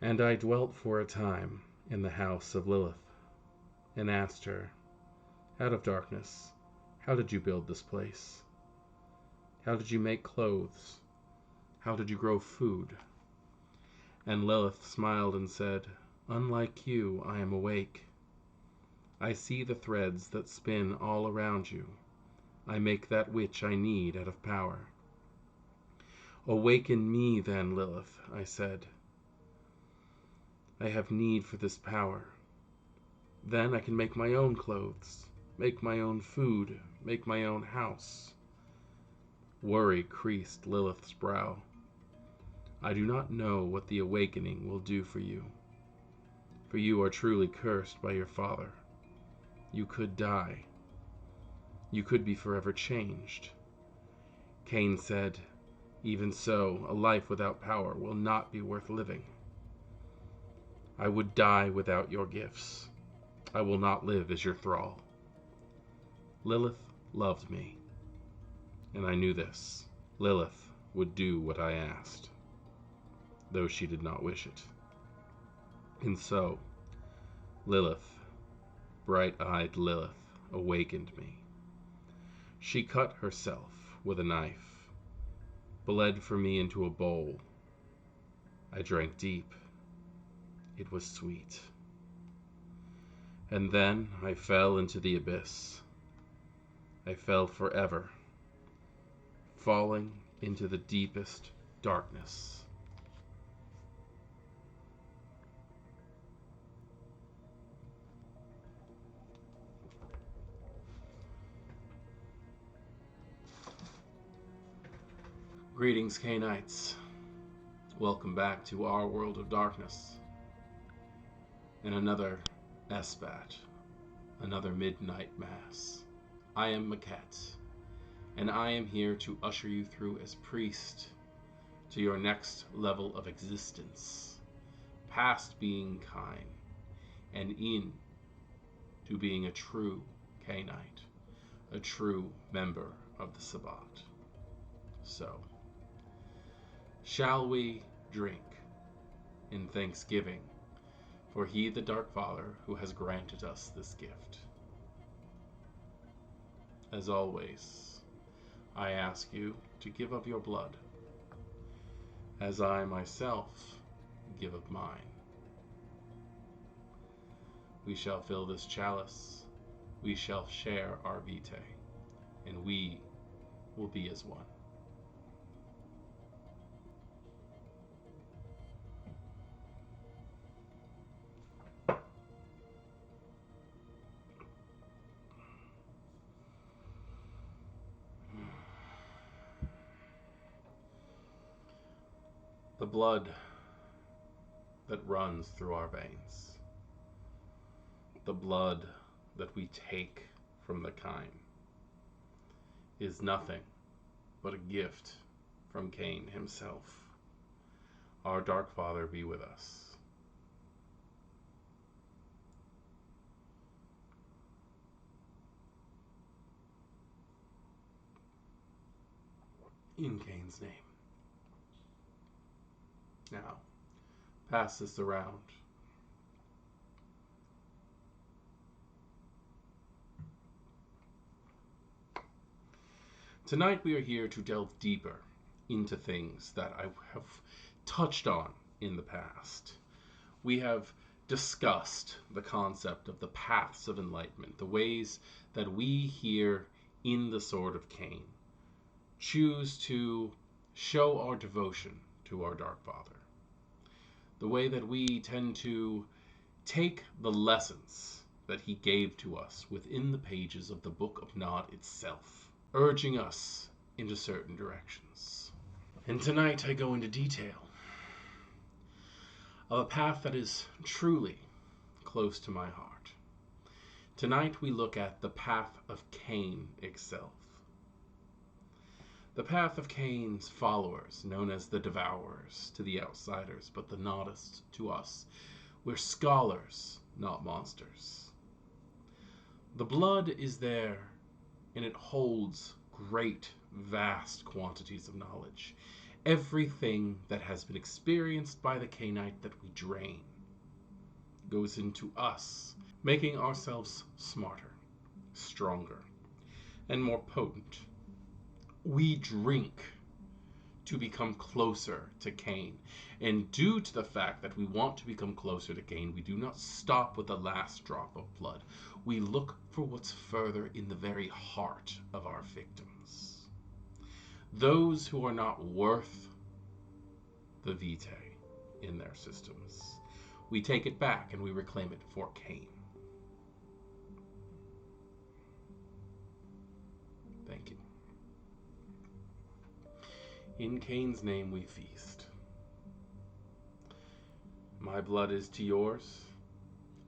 And I dwelt for a time in the house of Lilith, and asked her, out of darkness, how did you build this place? How did you make clothes? How did you grow food? And Lilith smiled and said, unlike you, I am awake. I see the threads that spin all around you. I make that which I need out of power. Awaken me then, Lilith, I said. I have need for this power. Then I can make my own clothes, make my own food, make my own house. Worry creased Lilith's brow. I do not know what the awakening will do for you are truly cursed by your father. You could die. You could be forever changed. Cain said, even so, a life without power will not be worth living. I would die without your gifts. I will not live as your thrall. Lilith loved me, and I knew this. Lilith would do what I asked, though she did not wish it. And so, Lilith, bright-eyed Lilith, awakened me. She cut herself with a knife, bled for me into a bowl. I drank deep. It was sweet. And then I fell into the abyss. I fell forever, falling into the deepest darkness. Greetings, Cainites. Welcome back to our world of darkness. And another esbat, another midnight mass. I am Magick, and I am here to usher you through as priest to your next level of existence, past being Cain, and in to being a true Cainite, a true member of the Sabbath. So, shall we drink in thanksgiving for he, the Dark Father, who has granted us this gift? As always, I ask you to give of your blood, as I myself give of mine. We shall fill this chalice, we shall share our vitae, and we will be as one. The blood that runs through our veins, the blood that we take from the Cain, is nothing but a gift from Cain himself. Our Dark Father be with us. In Cain's name. Now, pass this around. Tonight we are here to delve deeper into things that I have touched on in the past. We have discussed the concept of the paths of enlightenment, the ways that we here in the Sword of Cain choose to show our devotion to our Dark Father. The way that we tend to take the lessons that he gave to us within the pages of the Book of Nod itself, urging us into certain directions. And tonight I go into detail of a path that is truly close to my heart. Tonight we look at the Path of Cain itself. The Path of Cain's followers, known as the Devourers to the outsiders, but the Nodists to us, we're scholars, not monsters. The blood is there, and it holds great, vast quantities of knowledge. everything that has been experienced by the Cainite that we drain goes into us, making ourselves smarter, stronger, and more potent. We drink to become closer to Cain. And due to the fact that we want to become closer to Cain, we do not stop with the last drop of blood. We look for what's further in the very heart of our victims. Those who are not worth the vitae in their systems. We take it back and we reclaim it for Cain. Thank you. In Cain's name we feast. My blood is to yours,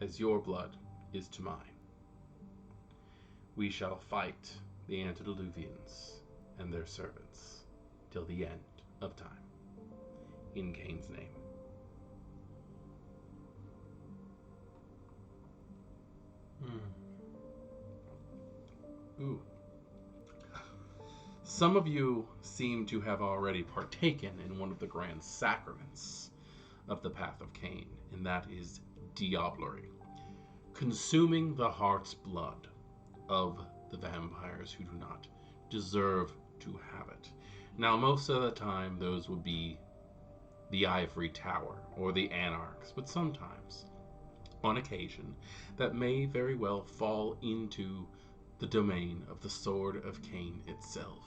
as your blood is to mine. We shall fight the antediluvians and their servants till the end of time. In Cain's name. Ooh. Some of you seem to have already partaken in one of the grand sacraments of the Path of Caine, and that is Diablerie, consuming the heart's blood of the vampires who do not deserve to have it. Now, most of the time, those would be the Ivory Tower or the Anarchs, but sometimes, on occasion, that may very well fall into the domain of the Sword of Cain itself.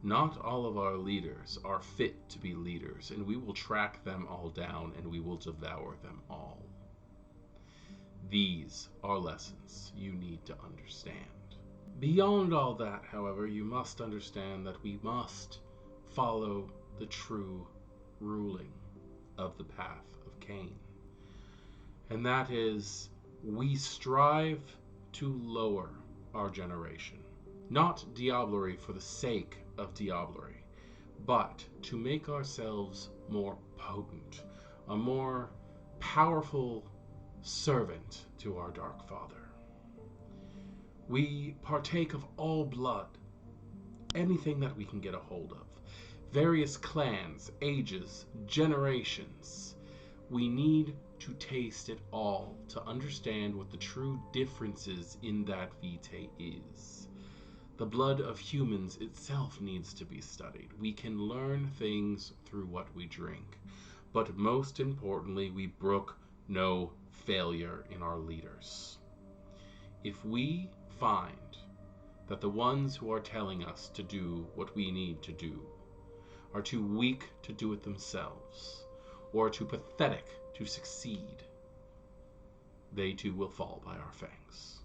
Not all of our leaders are fit to be leaders, and we will track them all down and we will devour them all. These are lessons you need to understand. Beyond all that, however, you must understand that we must follow the true ruling of the Path of Cain. And that is, we strive to lower our generation. Not Diablerie for the sake of Diablerie, but to make ourselves more potent, a more powerful servant to our Dark Father. We partake of all blood, anything that we can get a hold of. Various clans, ages, generations. We need to taste it all to understand what the true differences in that vitae is. The blood of humans itself needs to be studied. We can learn things through what we drink. But most importantly, we brook no failure in our leaders. If we find that the ones who are telling us to do what we need to do are too weak to do it themselves, or too pathetic to succeed, they too will fall by our fangs.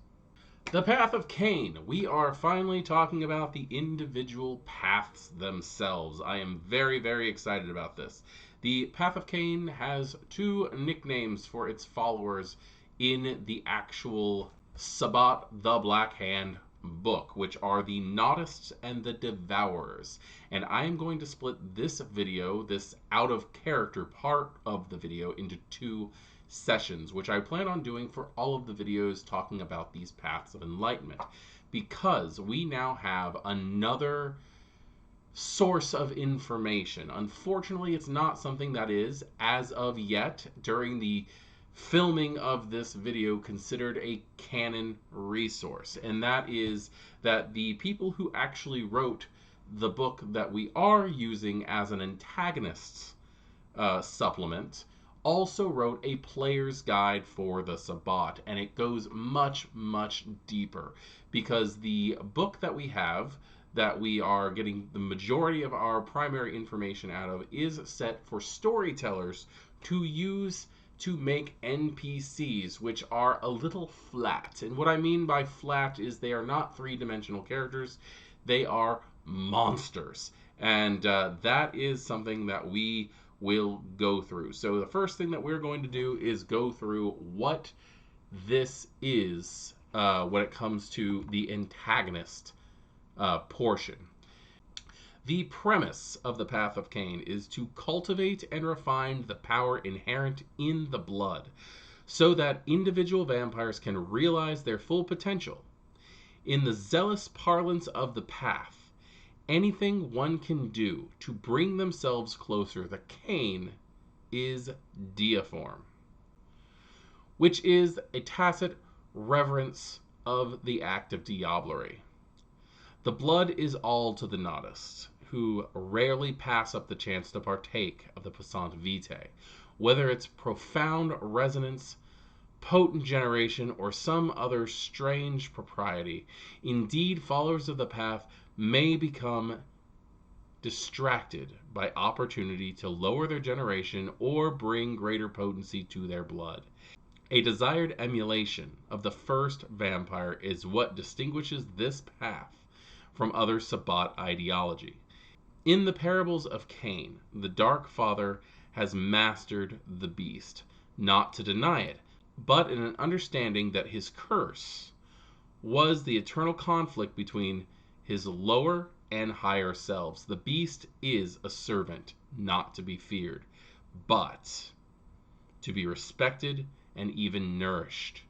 The Path of Cain. We are finally talking about the individual paths themselves. I am very, very excited about this. The Path of Cain has two nicknames for its followers in the actual Sabbath the Black Hand book, which are the Nautists and the Devourers. And I am going to split this video, this out of character part of the video, into two sessions, which I plan on doing for all of the videos talking about these paths of enlightenment, because we now have another source of information. Unfortunately, it's not something that is, as of yet, during the filming of this video, considered a canon resource, and that is that the people who actually wrote the book that we are using as an Antagonist supplement also wrote a player's guide for the Sabbath, and it goes much, much deeper, because the book that we have, that we are getting the majority of our primary information out of, is set for storytellers to use to make NPCs, which are a little flat. And what I mean by flat is they are not three-dimensional characters, they are monsters. And that is something that we will go through. So the first thing that we're going to do is go through what this is when it comes to the antagonist portion. The premise of the Path of Cain is to cultivate and refine the power inherent in the blood, so that individual vampires can realize their full potential. In the zealous parlance of the Path, anything one can do to bring themselves closer to Cain is deiform, which is a tacit reverence of the act of diablerie. The blood is all to the nodists, who rarely pass up the chance to partake of the passant vitae, whether it's profound resonance, potent generation, or some other strange propriety. Indeed, followers of the path may become distracted by opportunity to lower their generation or bring greater potency to their blood. A desired emulation of the first vampire is what distinguishes this path from other Sabbat ideology. In the parables of Cain, the Dark Father has mastered the beast, not to deny it, but in an understanding that his curse was the eternal conflict between his lower and higher selves. The beast is a servant, not to be feared, but to be respected and even nourished.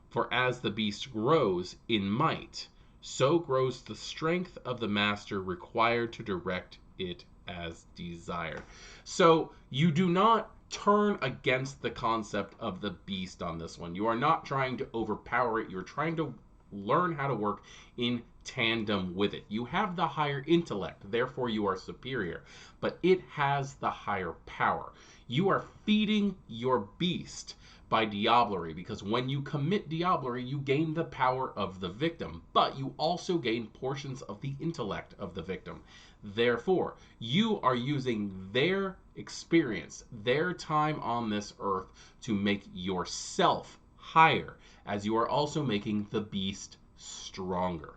For as the beast grows in might, so grows the strength of the master required to direct it as desired. So you do not turn against the concept of the beast on this one. You are not trying to overpower it. You're trying to learn how to work in tandem with it. You have the higher intellect, therefore you are superior, but it has the higher power. You are feeding your beast by diablerie, because when you commit diablerie, you gain the power of the victim, but you also gain portions of the intellect of the victim. Therefore, you are using their experience, their time on this earth, to make yourself higher, as you are also making the beast stronger.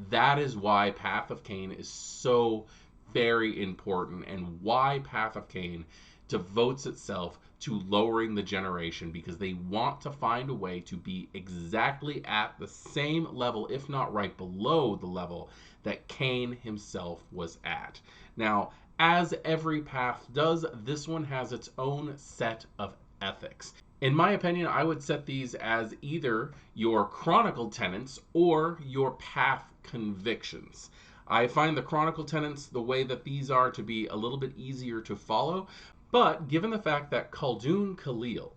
That is why Path of Caine is so very important, and why Path of Caine devotes itself to lowering the generation, because they want to find a way to be exactly at the same level, if not right below the level that Cain himself was at. Now, as every path does, this one has its own set of ethics. In my opinion, I would set these as either your chronicle tenets or your path convictions. I find the chronicle tenets, the way that these are, to be a little bit easier to follow. But given the fact that Khaldun Khalil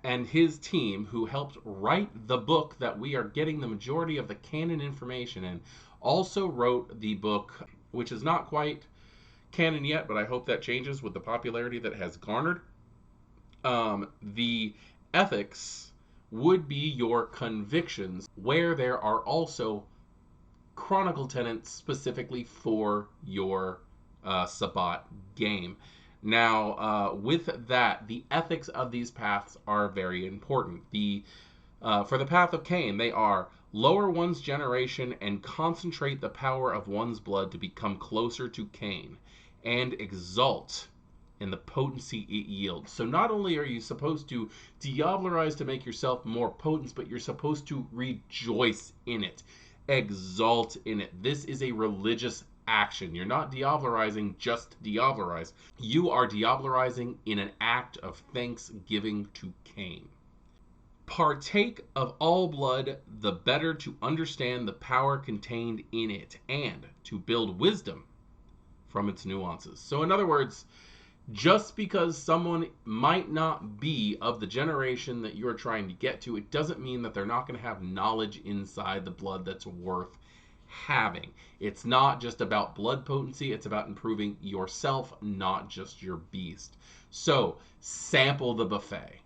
and his team, who helped write the book that we are getting the majority of the canon information in, also wrote the book, which is not quite canon yet, but I hope that changes with the popularity that it has garnered. The ethics would be your convictions, where there are also chronicle tenets specifically for your Sabbat game. Now, with that, the ethics of these paths are very important. For the Path of Cain, they are lower one's generation and concentrate the power of one's blood to become closer to Cain, and exalt in the potency it yields. So not only are you supposed to diablerize to make yourself more potent, but you're supposed to rejoice in it, exalt in it. This is a religious action. You're not diablerizing just to diablerize. You are diablerizing in an act of thanksgiving to Cain. Partake of all blood, the better to understand the power contained in it, and to build wisdom from its nuances. So in other words, just because someone might not be of the generation that you're trying to get to, it doesn't mean that they're not going to have knowledge inside the blood that's worth having. It's not just about blood potency, it's about improving yourself, not just your beast. So, sample the buffet.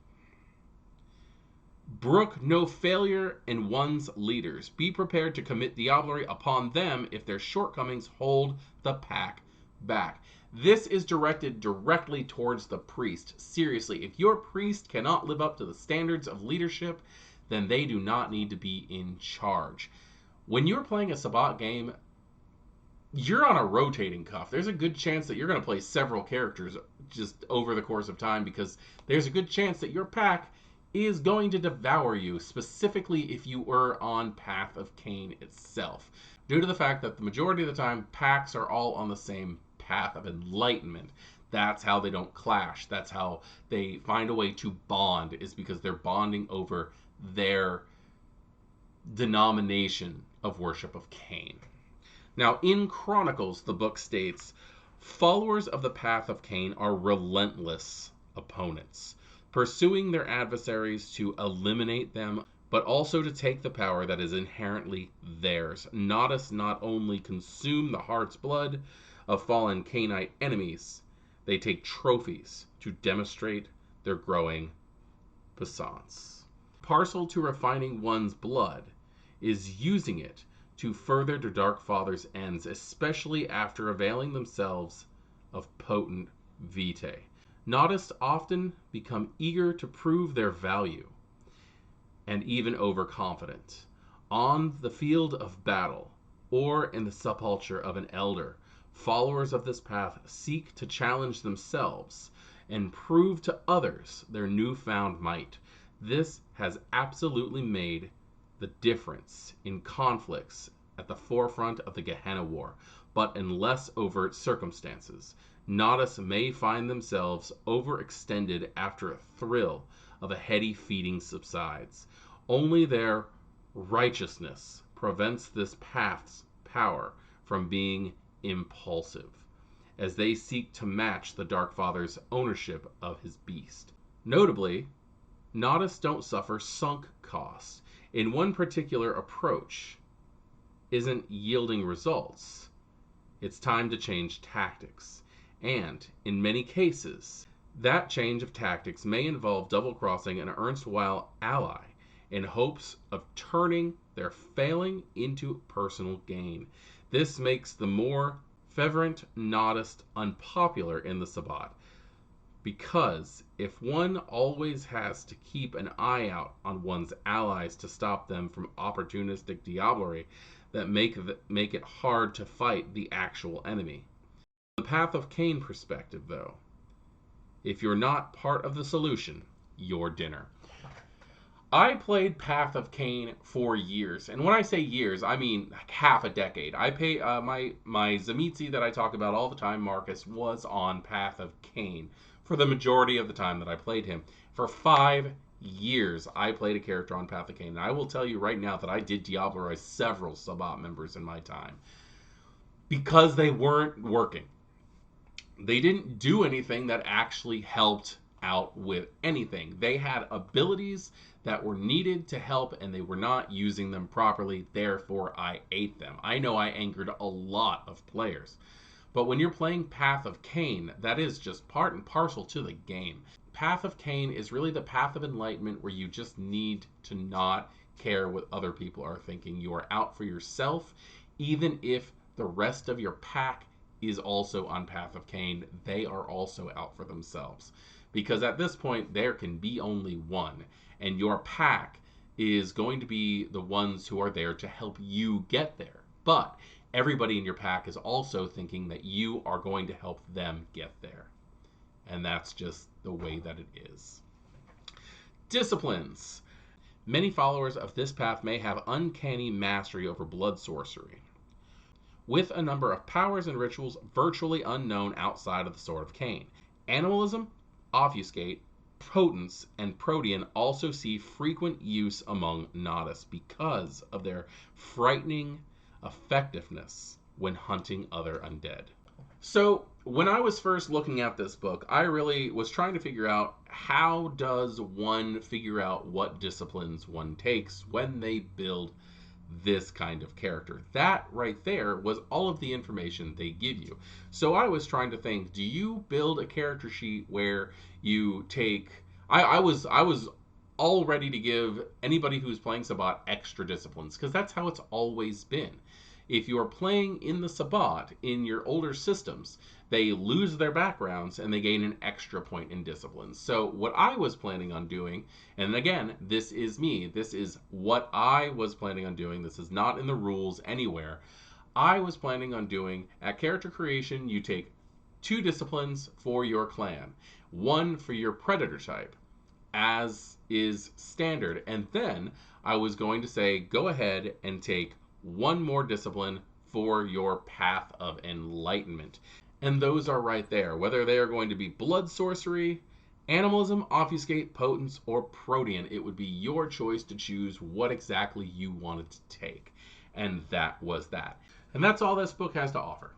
Brook no failure in one's leaders. Be prepared to commit diablerie upon them if their shortcomings hold the pack back. This is directed directly towards the priest. Seriously, if your priest cannot live up to the standards of leadership, then they do not need to be in charge. When you're playing a Sabbat game, you're on a rotating cuff. There's a good chance that you're going to play several characters just over the course of time, because there's a good chance that your pack is going to devour you, specifically if you were on Path of Cain itself. Due to the fact that the majority of the time, packs are all on the same path of enlightenment. That's how they don't clash. That's how they find a way to bond, is because they're bonding over their denomination of worship of Cain. Now, in Chronicles, the book states, followers of the Path of Caine are relentless opponents, pursuing their adversaries to eliminate them, but also to take the power that is inherently theirs. Nodus not only consume the heart's blood of fallen Cainite enemies, they take trophies to demonstrate their growing puissance. Parcel to refining one's blood is using it to further the Dark Father's ends, especially after availing themselves of potent vitae. Nodists often become eager to prove their value, and even overconfident. On the field of battle, or in the sepulchre of an elder, followers of this path seek to challenge themselves and prove to others their newfound might. This has absolutely made the difference in conflicts at the forefront of the Gehenna War, but in less overt circumstances. Nodists may find themselves overextended after a thrill of a heady feeding subsides. Only their righteousness prevents this path's power from being impulsive, as they seek to match the Dark Father's ownership of his beast. Notably, Nodists don't suffer sunk costs. In one particular approach isn't yielding results, it's time to change tactics. And, in many cases, that change of tactics may involve double-crossing an erstwhile ally in hopes of turning their failing into personal gain. This makes the more fervent Nodist unpopular in the Sabbat, because if one always has to keep an eye out on one's allies to stop them from opportunistic diablerie that make it hard to fight the actual enemy. The Path of Caine perspective, though, if you're not part of the solution, you're dinner. I played Path of Caine for years, and when I say years, I mean like half a decade. I pay my Zamitzi that I talk about all the time, Marcus, was on Path of Caine for the majority of the time that I played him. For 5 years, I played a character on Path of Caine, and I will tell you right now that I did Diablerize several Sabbat members in my time because they weren't working. They didn't do anything that actually helped out with anything. They had abilities that were needed to help, and they were not using them properly. Therefore, I ate them. I know I angered a lot of players. But when you're playing Path of Caine, that is just part and parcel to the game. Path of Caine is really the path of enlightenment where you just need to not care what other people are thinking. You are out for yourself, even if the rest of your pack is also on Path of Caine. They are also out for themselves. Because at this point, there can be only one. And your pack is going to be the ones who are there to help you get there. But everybody in your pack is also thinking that you are going to help them get there. And that's just the way that it is. Disciplines. Many followers of this path may have uncanny mastery over blood sorcery, with a number of powers and rituals virtually unknown outside of the Sword of Cain. Animalism, Obfuscate, Potence, and Protean also see frequent use among Nodists because of their frightening effectiveness when hunting other undead. So, when I was first looking at this book, I really was trying to figure out how does one figure out what disciplines one takes when they build this kind of character. That right there was all of the information they give you. So I was trying to think, do you build a character sheet where you take... I was all ready to give anybody who's playing Sabbat extra disciplines, because that's how it's always been. If you're playing in the Sabbat, in your older systems, they lose their backgrounds and they gain an extra point in disciplines. So what I was planning on doing, and again, this is me, this is what I was planning on doing, this is not in the rules anywhere. I was planning on doing, at character creation, you take 2 disciplines for your clan, 1 for your predator type, as is standard, and then I was going to say, go ahead and take 1 more discipline for your Path of Enlightenment. And those are right there. Whether they are going to be blood sorcery, animalism, obfuscate, potence, or protean, it would be your choice to choose what exactly you wanted to take. And that was that. And that's all this book has to offer.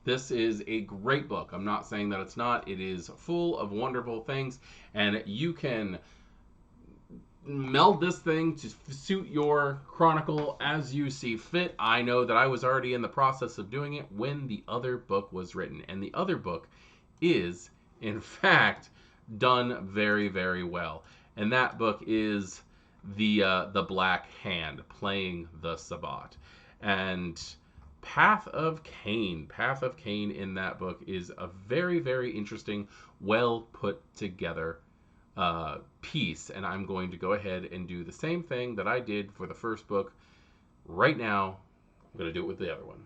This is a great book. I'm not saying that it's not. It is full of wonderful things, and you can meld this thing to suit your chronicle as you see fit. I know that I was already in the process of doing it when the other book was written, and the other book is, in fact, done very, very well. And that book is the Black Hand, playing the Sabbat. And Path of Caine. Path of Caine in that book is a very, very interesting, well put together piece. And I'm going to go ahead and do the same thing that I did for the first book right now. I'm going to do it with the other one.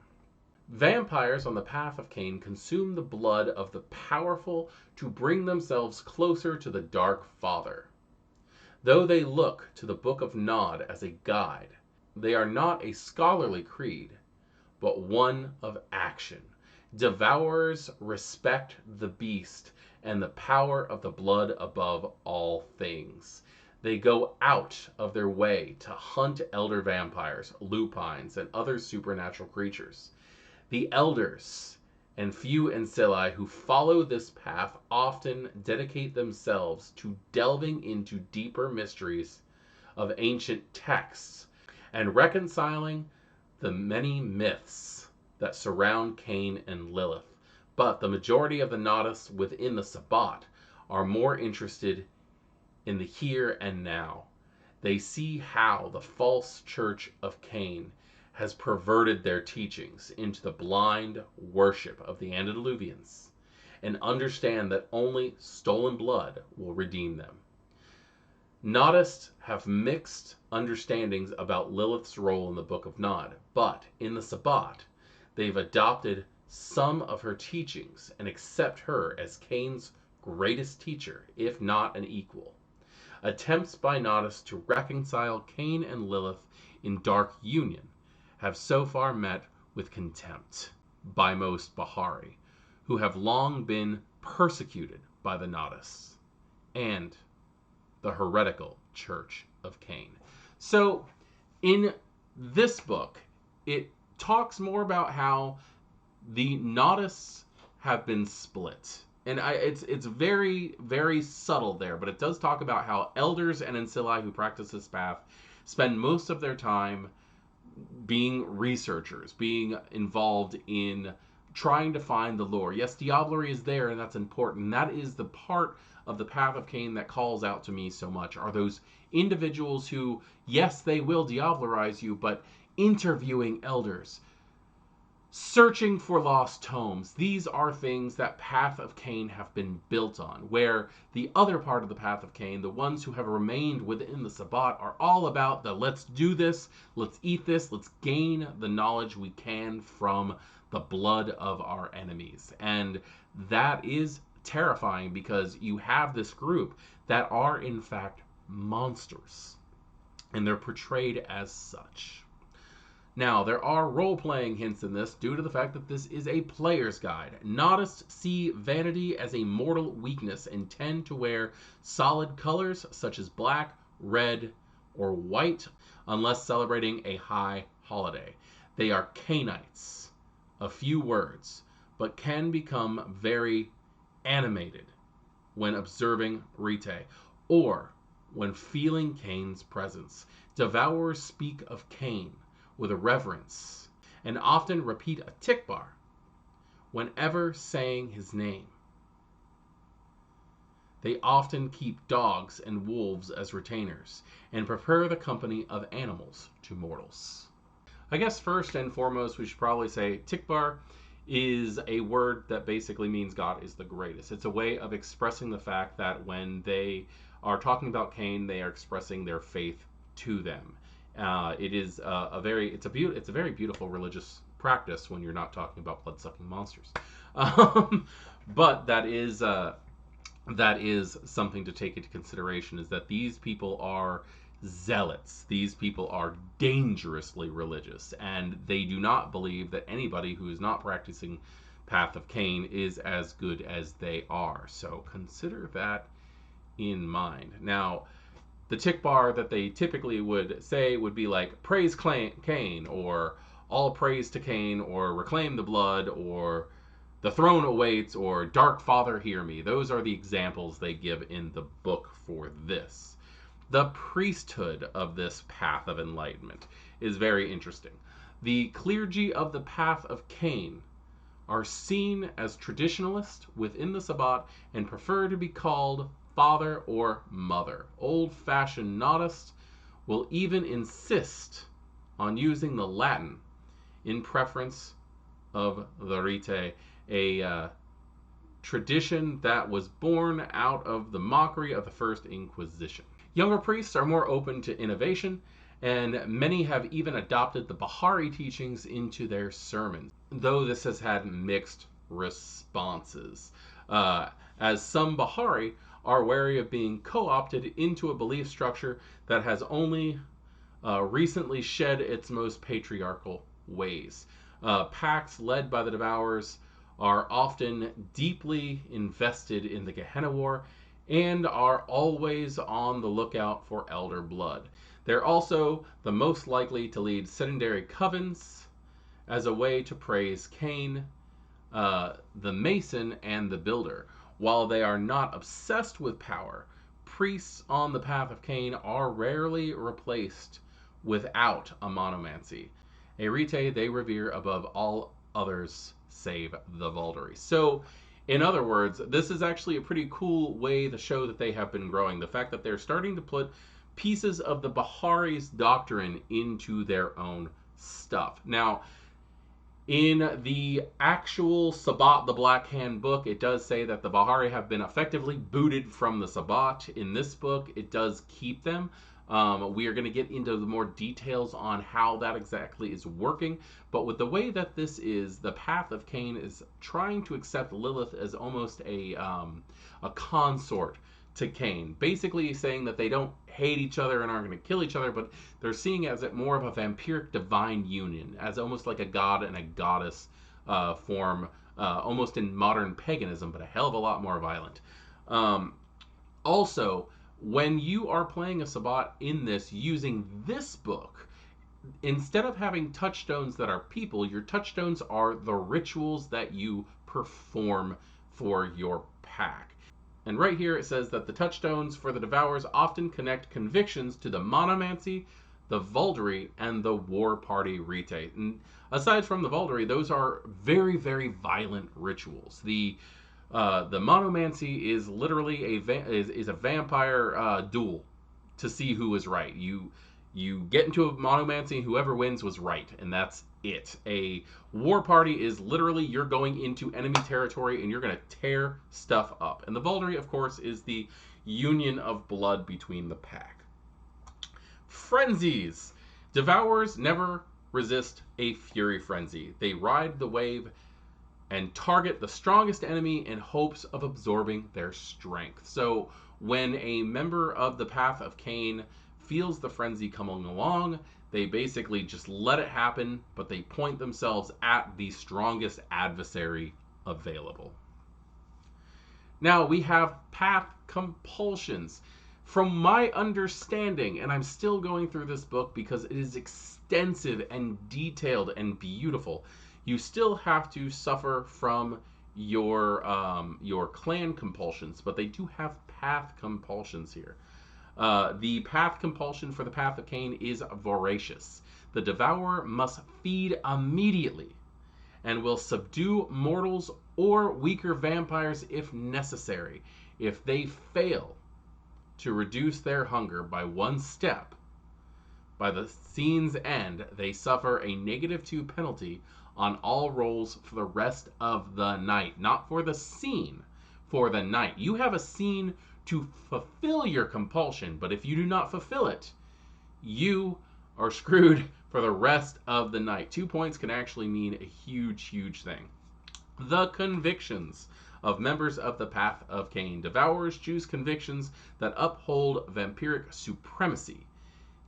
Vampires on the Path of Caine consume the blood of the powerful to bring themselves closer to the Dark Father. Though they look to the Book of Nod as a guide, they are not a scholarly creed, but one of action. Devourers respect the beast and the power of the blood above all things. They go out of their way to hunt elder vampires, lupines, and other supernatural creatures. The elders and few ancillae who follow this path often dedicate themselves to delving into deeper mysteries of ancient texts and reconciling the many myths that surround Cain and Lilith. But the majority of the Nodists within the Sabbat are more interested in the here and now. They see how the false church of Cain has perverted their teachings into the blind worship of the antediluvians, and understand that only stolen blood will redeem them. Nodists have mixed understandings about Lilith's role in the Book of Nod, but in the Sabbat, they've adopted some of her teachings and accept her as Cain's greatest teacher, if not an equal. Attempts by Nodists to reconcile Cain and Lilith in dark union have so far met with contempt by most Bahari, who have long been persecuted by the Nodists and the heretical Church of Cain. So, in this book, it talks more about how the Nodists have been split. And it's very, very subtle there, but it does talk about how elders and ancillae who practice this path spend most of their time being researchers, being involved in trying to find the lore. Yes, diablerie is there, and that's important. And that is the part of the Path of Caine that calls out to me so much, are those individuals who, yes, they will diablerize you, but interviewing elders, searching for lost tomes. These are things that Path of Caine have been built on, where the other part of the Path of Caine, the ones who have remained within the Sabbat, are all about the let's do this, let's eat this, let's gain the knowledge we can from the blood of our enemies. And that is terrifying, because you have this group that are in fact monsters, and they're portrayed as such. Now, there are role-playing hints in this due to the fact that this is a player's guide. Nodists see vanity as a mortal weakness and tend to wear solid colors such as black, red, or white unless celebrating a high holiday. They are Cainites, a few words, but can become very animated when observing Rite or when feeling Cain's presence. Devourers speak of Cain with a reverence, and often repeat a tikbar whenever saying his name. They often keep dogs and wolves as retainers, and prefer the company of animals to mortals. I guess first and foremost, we should probably say tikbar is a word that basically means God is the greatest. It's a way of expressing the fact that when they are talking about Cain, they are expressing their faith to them. It is a very beautiful religious practice when you're not talking about blood-sucking monsters. But that is something to take into consideration, is that these people are zealots. These people are dangerously religious, and they do not believe that anybody who is not practicing Path of Caine is as good as they are. So consider that in mind. Now, the tikbar that they typically would say would be like, praise Cain, or all praise to Cain, or reclaim the blood, or the throne awaits, or dark father hear me. Those are the examples they give in the book for this. The priesthood of this path of enlightenment is very interesting. The clergy of the Path of Caine are seen as traditionalist within the Sabbat and prefer to be called father or mother. Old-fashioned Gnostists will even insist on using the Latin in preference of the rite, a tradition that was born out of the mockery of the First Inquisition. Younger priests are more open to innovation, and many have even adopted the Bahari teachings into their sermons, though this has had mixed responses, as some Bahari are wary of being co-opted into a belief structure that has only recently shed its most patriarchal ways. Pacts led by the Devourers are often deeply invested in the Gehenna War and are always on the lookout for elder blood. They're also the most likely to lead sedentary covens as a way to praise Cain, the Mason, and the Builder. While they are not obsessed with power, priests on the Path of Cain are rarely replaced without a monomancy, a rite they revere above all others save the Vaulderie. So, in other words, this is actually a pretty cool way to show that they have been growing. The fact that they're starting to put pieces of the Bahari's doctrine into their own stuff. Now, in the actual Sabbat, the Black Hand book, it does say that the Bahari have been effectively booted from the Sabbat. In this book, it does keep them. We are going to get into the more details on how that exactly is working. But with the way that this is, the Path of Cain is trying to accept Lilith as almost a consort to Cain. Basically saying that they don't hate each other and aren't going to kill each other, but they're seeing as it more of a vampiric divine union, as almost like a god and a goddess form, almost in modern paganism, but a hell of a lot more violent. Also, when you are playing a Sabbat in this using this book, instead of having touchstones that are people, your touchstones are the rituals that you perform for your pack. And right here it says that the touchstones for the Devourers often connect convictions to the monomancy, the Vaulderie, and the war party rite. And aside from the Vaulderie, those are very, very violent rituals. The monomancy is literally a vampire duel to see who is right. You get into a monomancy, and whoever wins was right, and that's it. A war party is literally you're going into enemy territory and you're going to tear stuff up. And the Vaulderie, of course, is the union of blood between the pack. Frenzies. Devourers never resist a fury frenzy. They ride the wave and target the strongest enemy in hopes of absorbing their strength. So when a member of the Path of Cain feels the frenzy coming along, they basically just let it happen, but they point themselves at the strongest adversary available. Now we have path compulsions. From my understanding, and I'm still going through this book because it is extensive and detailed and beautiful, you still have to suffer from your clan compulsions, but they do have path compulsions here. The path compulsion for the Path of Cain is voracious. The Devourer must feed immediately and will subdue mortals or weaker vampires if necessary. If they fail to reduce their hunger by one step, by the scene's end, they suffer a -2 penalty on all rolls for the rest of the night. Not for the scene, for the night. You have a scene to fulfill your compulsion, but if you do not fulfill it, you are screwed for the rest of the night. 2 points can actually mean a huge, huge thing. The convictions of members of the Path of Cain. Devourers choose convictions that uphold vampiric supremacy,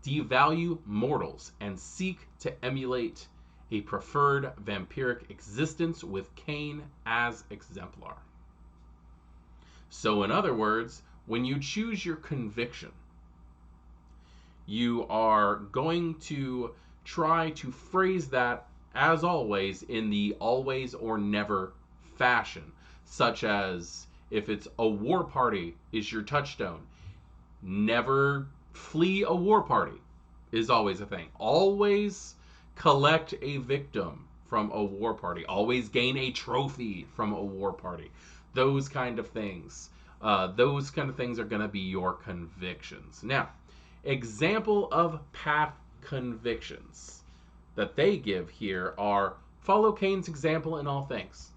devalue mortals, and seek to emulate a preferred vampiric existence with Cain as exemplar. So in other words, when you choose your conviction, you are going to try to phrase that as always, in the always or never fashion, such as if it's a war party is your touchstone, never flee a war party is always a thing. Always collect a victim from a war party. Always gain a trophy from a war party. Those kind of things. Those kind of things are going to be your convictions. Now, example of path convictions that they give here are follow Cain's example in all things.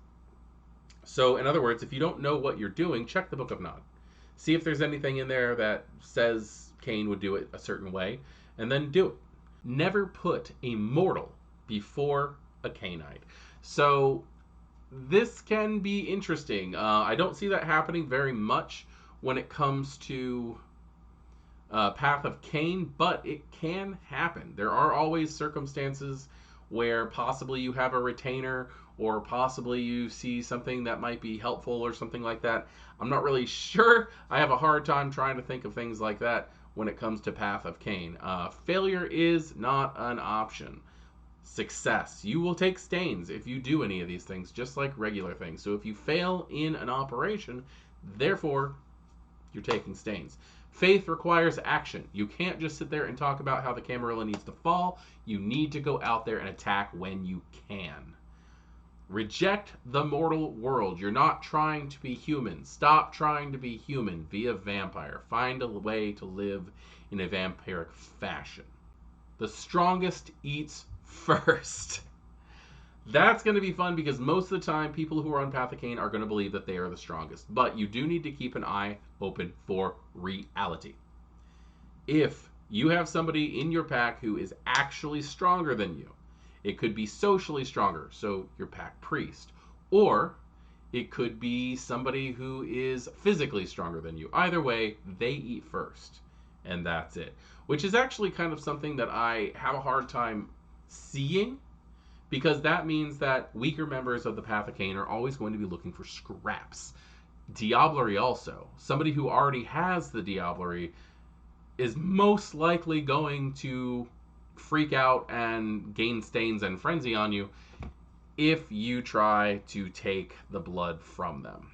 So, in other words, if you don't know what you're doing, check the Book of Nod. See if there's anything in there that says Cain would do it a certain way, and then do it. Never put a mortal before a Cainite. So, this can be interesting. I don't see that happening very much when it comes to Path of Caine, but it can happen. There are always circumstances where possibly you have a retainer, or possibly you see something that might be helpful or something like that. I'm not really sure. I have a hard time trying to think of things like that when it comes to Path of Caine. Failure is not an option. Success. You will take stains if you do any of these things, just like regular things. So if you fail in an operation, therefore, you're taking stains. Faith requires action. You can't just sit there and talk about how the Camarilla needs to fall. You need to go out there and attack when you can. Reject the mortal world. You're not trying to be human. Stop trying to be human. Be a vampire. Find a way to live in a vampiric fashion. The strongest eats first. That's going to be fun because most of the time people who are on Path of Caine are going to believe that they are the strongest. But you do need to keep an eye open for reality. If you have somebody in your pack who is actually stronger than you, it could be socially stronger, so your pack priest. Or it could be somebody who is physically stronger than you. Either way, they eat first. And that's it. Which is actually kind of something that I have a hard time seeing, because that means that weaker members of the Path of Caine are always going to be looking for scraps. Diablerie also. Somebody who already has the Diablerie is most likely going to freak out and gain stains and frenzy on you if you try to take the blood from them.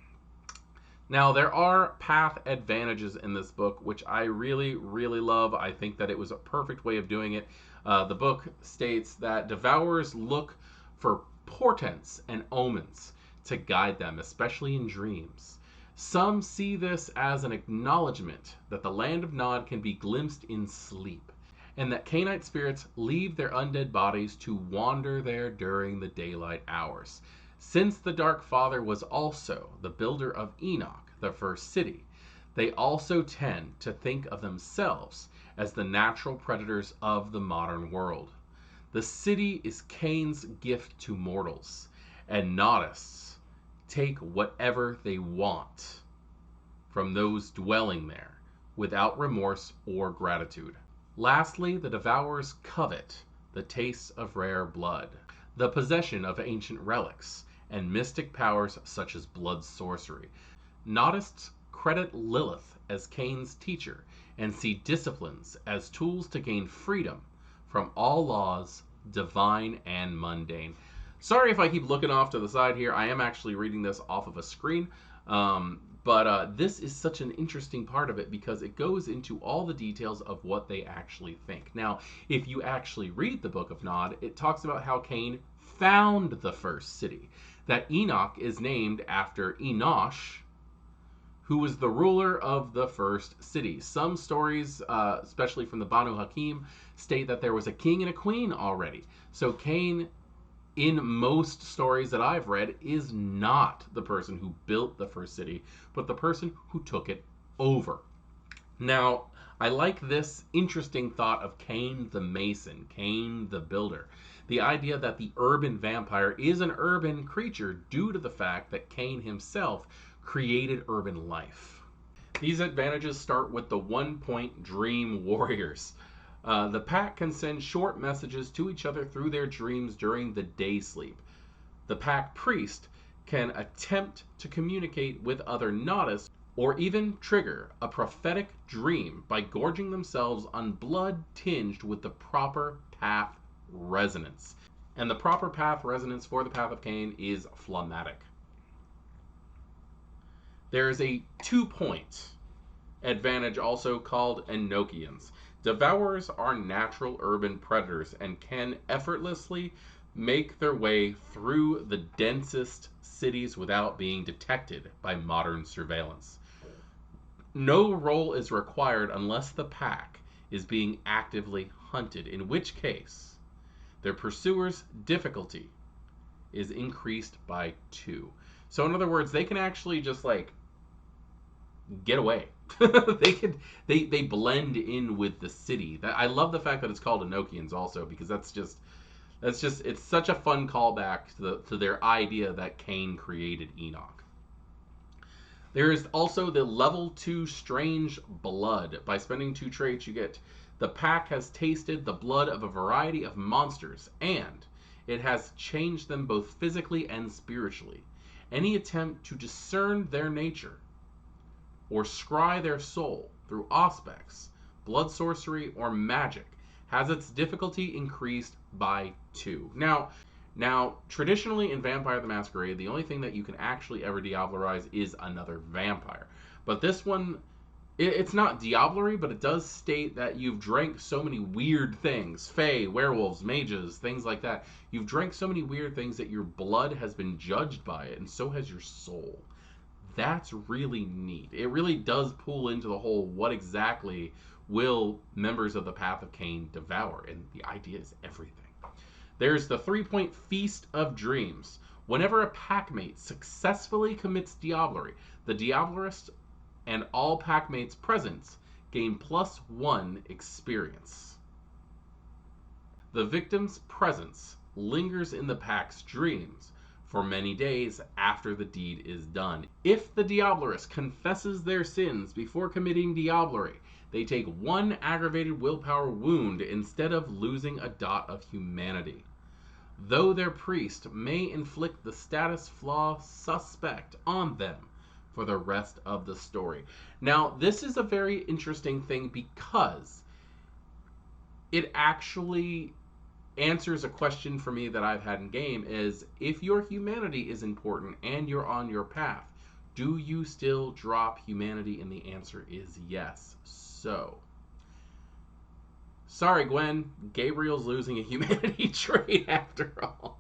Now, there are path advantages in this book, which I really, really love. I think that it was a perfect way of doing it. The book states that Devourers look for portents and omens to guide them, especially in dreams. Some see this as an acknowledgement that the land of Nod can be glimpsed in sleep, and that Cainite spirits leave their undead bodies to wander there during the daylight hours. Since the Dark Father was also the builder of Enoch, the first city, they also tend to think of themselves as the natural predators of the modern world. The city is Cain's gift to mortals, and Nodists take whatever they want from those dwelling there without remorse or gratitude. Lastly, the Devourers covet the taste of rare blood, the possession of ancient relics, and mystic powers such as blood sorcery. Nodists credit Lilith as Cain's teacher and see disciplines as tools to gain freedom from all laws, divine and mundane. Sorry if I keep looking off to the side here. I am actually reading this off of a screen. But this is such an interesting part of it because it goes into all the details of what they actually think. Now, if you actually read the Book of Nod, it talks about how Cain found the first city. That Enoch is named after Enosh, who was the ruler of the first city. Some stories, especially from the Banu Hakim, state that there was a king and a queen already. So Cain, in most stories that I've read, is not the person who built the first city, but the person who took it over. Now, I like this interesting thought of Cain the Mason, Cain the Builder. The idea that the urban vampire is an urban creature due to the fact that Cain himself created urban life. These advantages start with the one-point dream warriors. The pack can send short messages to each other through their dreams during the day sleep. The pack priest can attempt to communicate with other Nodists or even trigger a prophetic dream by gorging themselves on blood tinged with the proper path resonance. And the proper path resonance for the Path of Caine is phlegmatic. There is a 2-point advantage also called Enochians. Devourers are natural urban predators and can effortlessly make their way through the densest cities without being detected by modern surveillance. No roll is required unless the pack is being actively hunted, in which case their pursuer's difficulty is increased by 2. So in other words, they can actually just like get away. they blend in with the city. I love the fact that it's called Enochians also, because that's just it's such a fun callback to their idea that Cain created Enoch. There is also the level 2 Strange Blood. By spending 2 traits, you get the pack has tasted the blood of a variety of monsters, and it has changed them both physically and spiritually. Any attempt to discern their nature or scry their soul through aspects, blood sorcery, or magic has its difficulty increased by 2. Now, traditionally in Vampire the Masquerade, the only thing that you can actually ever diablerize is another vampire. But this one, it's not diablerie, but it does state that you've drank so many weird things. Fae, werewolves, mages, things like that. You've drank so many weird things that your blood has been judged by it, and so has your soul. That's really neat. It really does pull into the whole what exactly will members of the Path of Caine devour, and the idea is everything. There's the 3-point Feast of Dreams. Whenever a packmate successfully commits diablerie, the diablerist and all packmates present gain +1 experience. The victim's presence lingers in the pack's dreams for many days after the deed is done. If the diablerist confesses their sins before committing diablerie, they take 1 aggravated willpower wound instead of losing a dot of humanity, though their priest may inflict the status flaw suspect on them for the rest of the story. Now, this is a very interesting thing because it actually answers a question for me that I've had in game is, if your humanity is important and you're on your path, do you still drop humanity? And the answer is yes. So, sorry, Gwen, Gabriel's losing a humanity trait after all.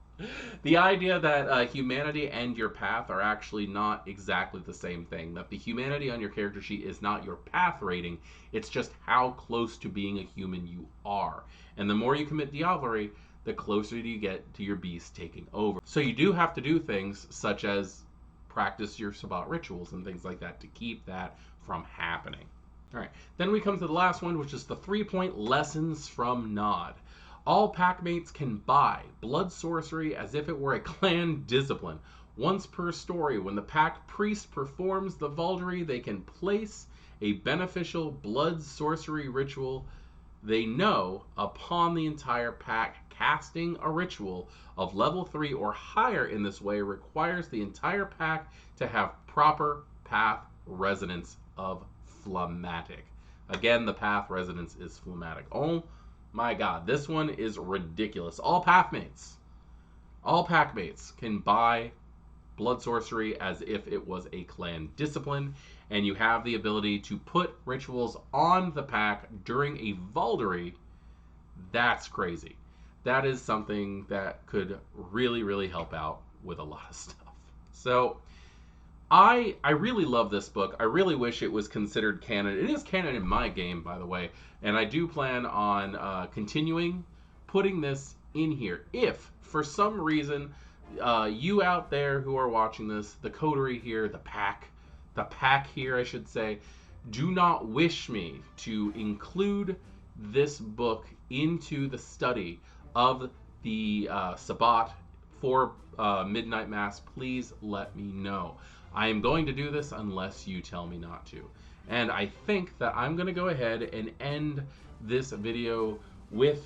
The idea that humanity and your path are actually not exactly the same thing. That the humanity on your character sheet is not your path rating. It's just how close to being a human you are. And the more you commit diablerie, the closer you get to your beast taking over. So you do have to do things such as practice your Sabbath rituals and things like that to keep that from happening. All right, then we come to the last one, which is the 3-point Lessons from Nod. All packmates can buy blood sorcery as if it were a clan discipline. Once per story, when the pack priest performs the Vaulderie, they can place a beneficial blood sorcery ritual they know upon the entire pack. Casting a ritual of level 3 or higher in this way requires the entire pack to have proper path resonance of phlegmatic. Again, the path resonance is phlegmatic. Oh my god, this one is ridiculous. All packmates can buy blood sorcery as if it was a clan discipline, and you have the ability to put rituals on the pack during a Vaulderie. That's crazy. That is something that could really, really help out with a lot of stuff. So I really love this book. I really wish it was considered canon. It is canon in my game, by the way, and I do plan on continuing putting this in here. If, for some reason, you out there who are watching this, the coterie here, the pack here, I should say, do not wish me to include this book into the study of the Sabbat for Midnight Mass, please let me know. I am going to do this unless you tell me not to. And I think that I'm going to go ahead and end this video with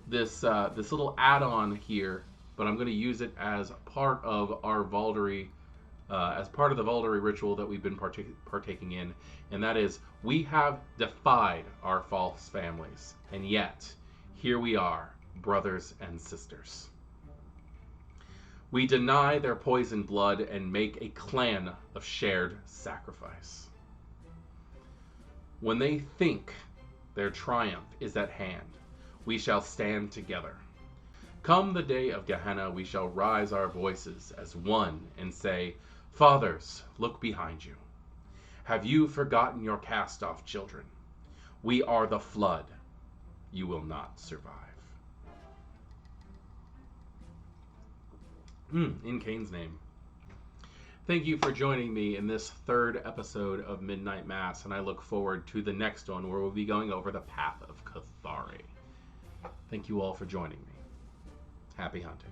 this little add-on here, but I'm going to use it as part of our Vaulderie, as part of the Vaulderie ritual that we've been partaking in, and that is, we have defied our false families, and yet, here we are, brothers and sisters. We deny their poisoned blood and make a clan of shared sacrifice. When they think their triumph is at hand, we shall stand together. Come the day of Gehenna, we shall rise our voices as one and say, Fathers, look behind you. Have you forgotten your cast-off children? We are the flood. You will not survive. In Cain's name. Thank you for joining me in this third episode of Midnight Mass, and I look forward to the next one where we'll be going over the Path of Caine. Thank you all for joining me. Happy hunting.